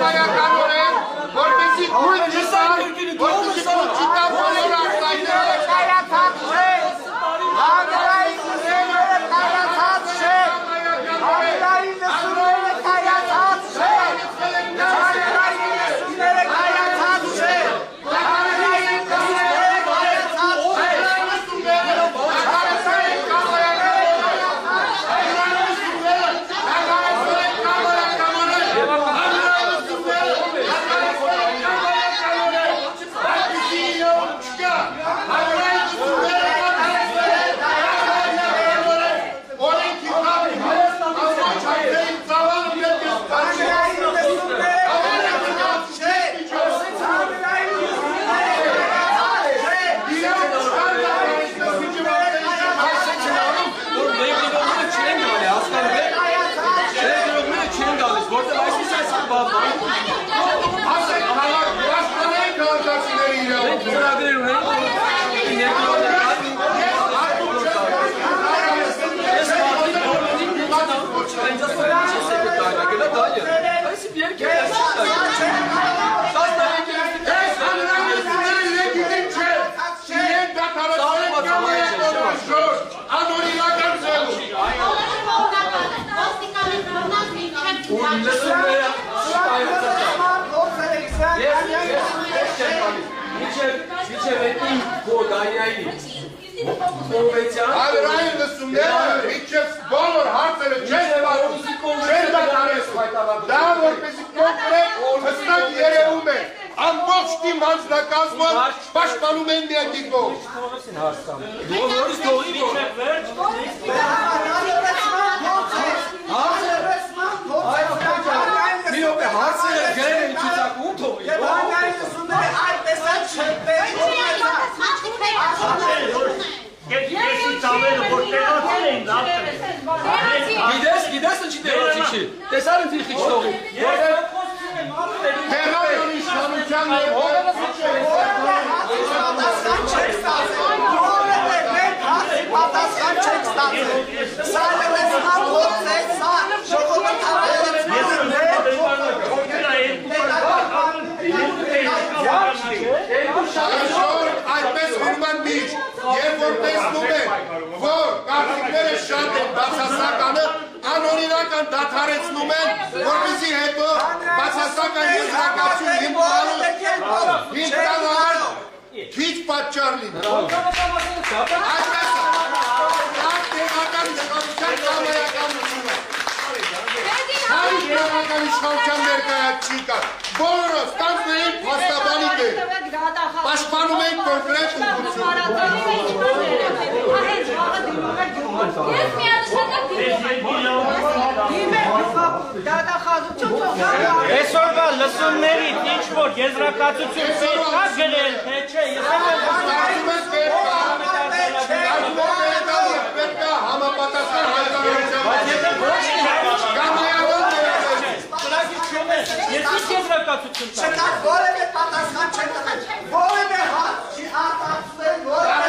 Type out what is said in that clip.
կամայականորեն, որպեսի թույլ չտան, որպեսի թույլ չտան բոլոր արտայները կայացած չէ, հանրային լսումները կայացած չէ, հանրային լսումները կայացած չէ, հանրային լսումները կայացած չէ, հանրային լսումները կայացած Հանրային լսումները միջև բոլոր հարցերը չեն դադարեցնում, դա որպեսզի կոնկրետ հստակ երևում է, ամբողջ թիմ անձնակազմը պաշտպանում են մի ակիկով։ Գիտես ինչի տեղացի չի, տեսար ընթի խիչտողի։ Տեղական իշխանության պատասխան չեք ստացել, սա լսման գործ է, սա այդպես հորման միջ, երբ որ տեսնում են, որ կարծիքները շատ են բացասականը, անօրինական դադարեցնում են, որպեսզի հետո բացասական եզրակացություն հիմնանալու քիչ պատճառ լինի։ Այդպես է, դա տեղական իշխանության կամայականությունը։ Հայ տեղական իշխանության ներկայացուցիչ կա, բոլորը ստանձնել են փաստաբանիկ են, պաշտպանում են կոնկրետ ուղղություն։ Այսօրվա լսումներից ինչ-որ եզրակացություն պետք է գրել, թե չէ, պետք է համապատասխան հայտարարություն։ Ես ինչ եզրակացություն տա։ չկա որևէ պատասխան չեք տվել, որևէ հարց չի արտացվել, որևէ